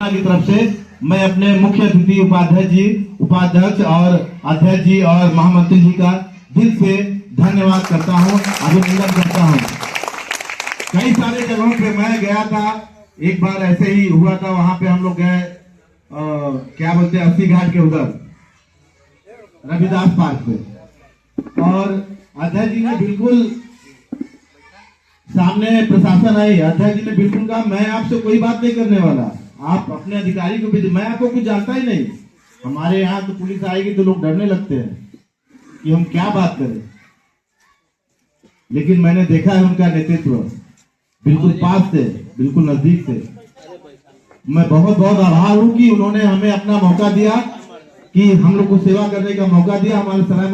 की तरफ से मैं अपने मुख्य अतिथि उपाध्यक्ष और अध्यक्ष जी और महामंत्री जी का दिल से धन्यवाद करता हूं, अभिनंदन करता हूं। कई सारे जगहों पे मैं गया था, एक बार ऐसे ही हुआ था, वहां पे हम लोग गए क्या बोलते हैं 80 घाट के उधर रविदास पार्क पे, और अध्यक्ष जी ने बिल्कुल सामने प्रशासन आई, अध्यक्ष जी ने बिल्कुल कहा मैं आपसे कोई बात नहीं करने वाला, आप अपने अधिकारी को भेजिए, मैं आपको कुछ जानता ही नहीं। हमारे यहाँ तो पुलिस आएगी तो लोग डरने लगते हैं कि हम क्या बात करें, लेकिन मैंने देखा है उनका नेतृत्व बिल्कुल पास से, बिल्कुल नजदीक से। मैं बहुत बहुत आभार हूँ कि उन्होंने हमें अपना मौका दिया, कि हम लोग को सेवा करने का मौका दिया, हमारे सराय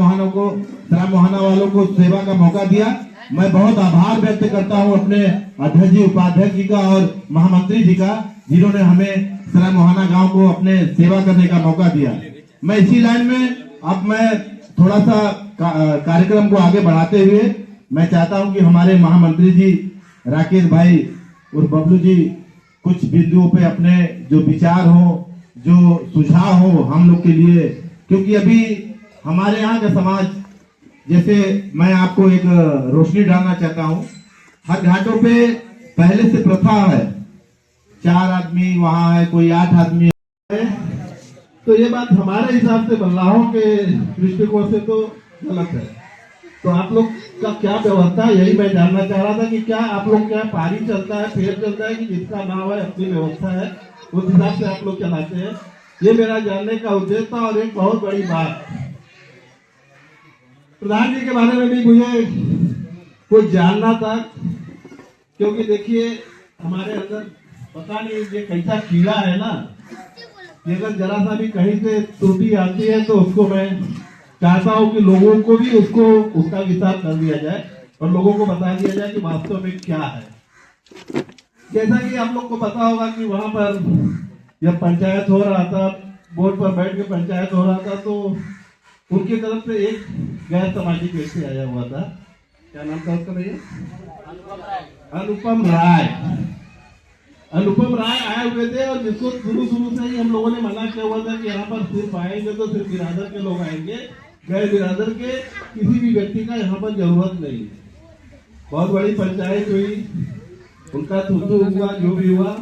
मोहाना वालों को सेवा का मौका दिया। मैं बहुत आभार व्यक्त करता हूं अपने अध्यक्ष जी, उपाध्यक्ष जी का और महामंत्री जी का, जिन्होंने हमें सराय मोहाना गांव को अपने सेवा करने का मौका दिया। मैं इसी लाइन में अब मैं थोड़ा सा कार्यक्रम को आगे बढ़ाते हुए मैं चाहता हूं कि हमारे महामंत्री जी राकेश भाई और बबलू जी कुछ बिंदुओं पे अपने जो विचार हो, जो सुझाव हो हम लोग के लिए, क्योंकि अभी हमारे यहाँ का समाज, जैसे मैं आपको एक रोशनी डालना चाहता हूँ, हर घाटों पे पहले से प्रथा है 4 आदमी वहाँ है, कोई 8 आदमी है, तो ये बात हमारे हिसाब से बल्लाहों के दृष्टिकोण से तो गलत है। तो आप लोग का क्या व्यवस्था है, यही मैं जानना चाह रहा था कि क्या आप लोग क्या पारी चलता है, फेर चलता है, कि जिसका नाम है अपनी व्यवस्था है उस हिसाब से आप लोग चलाते हैं, ये मेरा जानने का उद्देश्य था। और एक बहुत बड़ी बात, प्रधान जी के बारे में भी मुझे कुछ जानना था, क्योंकि देखिए हमारे अंदर पता नहीं ये कैसा कीड़ा है ना, कि अगर जरा सा भी कहीं से त्रुटि आती है तो उसको मैं चाहता हूं कि लोगों को भी उसका हिसाब कर दिया जाए और लोगों को बता दिया जाए कि वास्तव में क्या है। जैसा कि आप लोग को पता होगा कि वहां पर जब पंचायत हो रहा था, बोर्ड पर बैठ के पंचायत हो रहा था, तो उनकी तरफ से एक गैर सामाजिक व्यक्ति आया हुआ था, क्या नाम था उसका भैया? अनुपम राय आए हुए थे, और जिसको शुरू से ही हम लोगों ने मना किया हुआ था कि यहाँ पर सिर्फ आएंगे तो सिर्फ बिरादर के लोग आएंगे, गैर बिरादर के किसी भी व्यक्ति का यहाँ पर जरूरत नहीं। बहुत बड़ी पंचायत हुई, उनका थूथू हुआ, जो भी हुआ,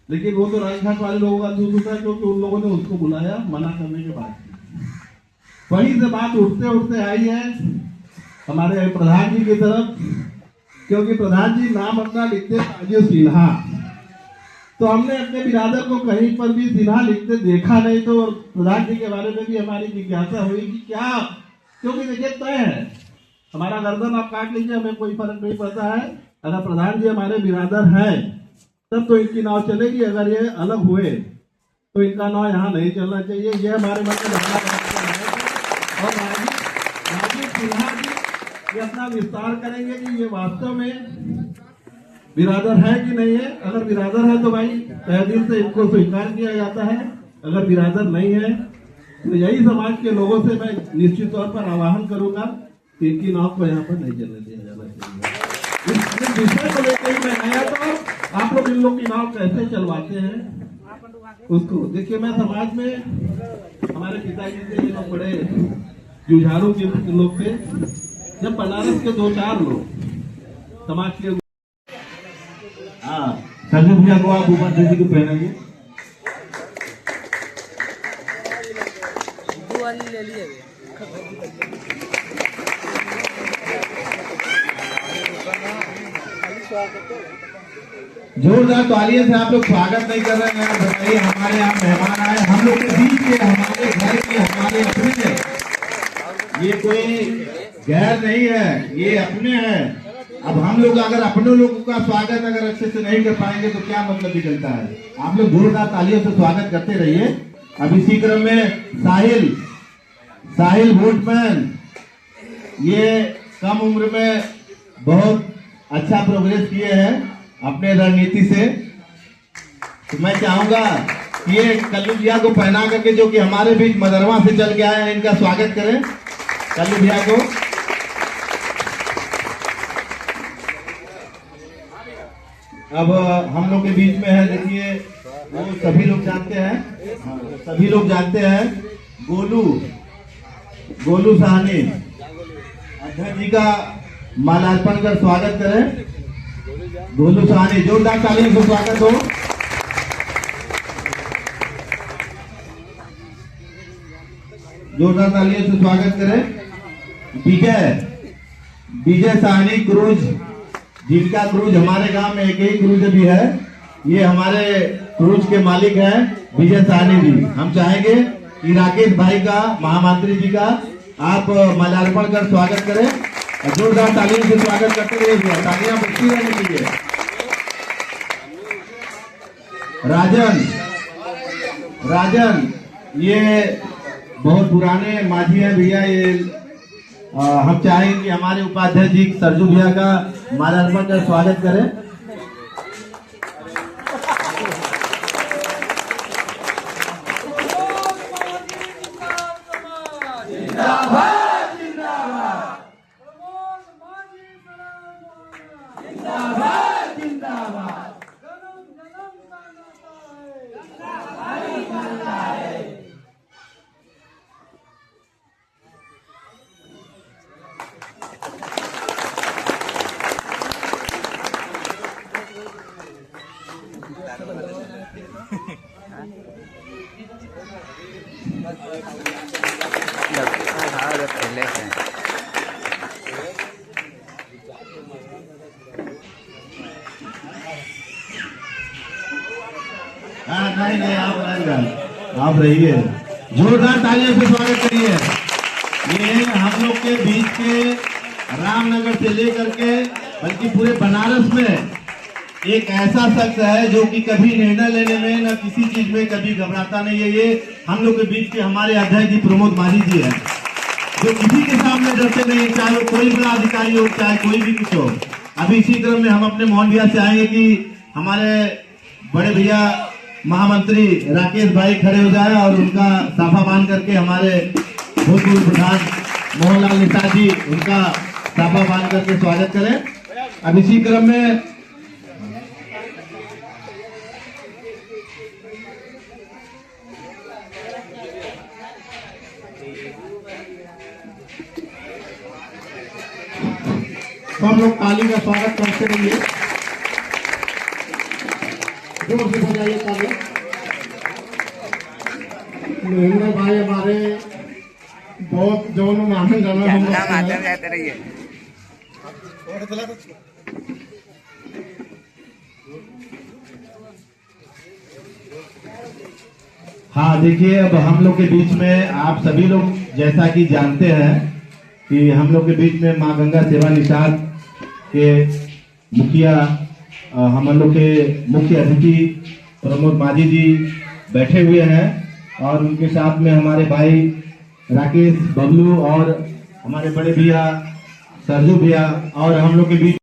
लेकिन वो तो राजघाट वाले लोगों का थूथू था, क्योंकि उन लोगों ने उसको बुलाया मना करने के बाद। वहीं से बात उठते आई है हमारे प्रधान जी की तरफ, क्योंकि प्रधान जी नाम अपना लिखते राजीव सिन्हा, तो हमने अपने बिरादर को कहीं पर भी सिन्हा लिखते देखा नहीं, तो प्रधान जी के बारे में भी हमारी जिज्ञासा हुई कि क्या, क्योंकि देखिए तय है, हमारा गर्दन आप काट लीजिए, हमें कोई फर्क नहीं पड़ता है, अगर प्रधान जी हमारे बिरादर हैं तब तो इनकी नाव चलेगी, अगर ये अलग हुए तो इनका नाव यहाँ नहीं चलना चाहिए, ये हमारे मन में रखना है। और राजीव सिन्हा जी ये अपना विस्तार करेंगे कि ये वास्तव में बिरादर है कि नहीं है। अगर बिरादर है तो भाई तहे दिल से इनको स्वीकार किया जाता है, अगर बिरादर नहीं है तो यही समाज के लोगों से मैं निश्चित तौर पर आह्वान करूंगा कि इनकी नाव को यहाँ पर नहीं चलने दिया जाना चाहिए। इस विषय को लेकर ही मैं आया था, आप लोग इन लोग की नाव कैसे चलवाते हैं उसको देखिए। मैं समाज में हमारे पिताजी से ये लोग बड़े जुझारू के लोग थे, जब बनारस के 2-4 लोग समाज के, हाँ संजय भैया को आप ऊपर दीदी को पहनाइए, ले लिए जोरदार तालियों से आप लोग स्वागत नहीं कर रहे हैं, बताइए हमारे यहाँ मेहमान आए, हम लोग के बीच के, हमारे घर के, हमारे अपने हैं, ये कोई गैर नहीं है, ये अपने हैं। अब हम लोग अगर अपने लोगों का स्वागत अगर अच्छे से नहीं कर पाएंगे तो क्या मतलब निकलता है। आप लोग जोरदार तालियों से स्वागत करते रहिए। अब इसी क्रम में साहिल वोटमैन, ये कम उम्र में बहुत अच्छा प्रोग्रेस किए हैं अपने रणनीति से, तो मैं चाहूंगा कि ये कल्लू भैया को पहना करके, जो कि हमारे बीच मदरवा से चल के आए हैं, इनका स्वागत करें कल्लू भैया को। अब हम लोग के बीच में है, देखिए वो सभी लोग जानते हैं, सभी लोग जानते हैं, गोलू साहनी अध्यक्ष जी का माल्यार्पण कर स्वागत करें। गोलू साहनी, जोरदार तालियों से स्वागत हो। जोरदार तालियों से स्वागत करें। विजय साहनी क्रूज, जिनका क्रूज हमारे गांव में एक ही क्रूज भी है, ये हमारे क्रूज के मालिक हैं विजय साहनी जी। हम चाहेंगे कि राकेश भाई का, महामंत्री जी का आप माल्यार्पण कर स्वागत करें। जोरदार तालियों से स्वागत करते रहिए, तालियां बजती रहनी चाहिए। राजन ये बहुत पुराने माझी हैं भैया, ये हम चाहेंगे कि हमारे उपाध्यक्ष जी सरजू भैया का माल्यार्पण कर स्वागत करें। पहले से नहीं आप रहिए। जोरदार तालियों से स्वागत करिए। ये हम लोग के बीच के रामनगर से लेकर के बल्कि पूरे बनारस में एक ऐसा शख्स है जो कि कभी निर्णय लेने में न किसी चीज में कभी घबराता नहीं है। ये हम लोग के बीच के हमारे अध्यक्ष जी प्रमोद माझी जी है, जो किसी के सामने डरते नहीं, चाहे वो कोई बड़ा अधिकारी हो, चाहे कोई भी कुछ हो। अभी इसी क्रम में हम अपने मोहन भैया से आएंगे कि हमारे बड़े भैया महामंत्री राकेश भाई खड़े हो जाए और उनका साफा बांध करके हमारे भूतपूर्व प्रधान मोहनलाल निषाद जी उनका साफा बांध करके स्वागत करें। अब इसी क्रम में सब लोग ताली का स्वागत करते रहिए, जोर से बजाइए ताली। महेंद्र भाई हमारे बहुत जो माने जाना हम जाते रहिए। हाँ देखिए, अब हम लोग के बीच में आप सभी लोग जैसा कि जानते हैं कि हम लोग के बीच में माँ गंगा सेवा निषाद के मुखिया, हम लोग के मुख्य अतिथि प्रमोद माझी जी बैठे हुए हैं और उनके साथ में हमारे भाई राकेश, बबलू और हमारे बड़े भैया सरजू भैया और हम लोग के बीच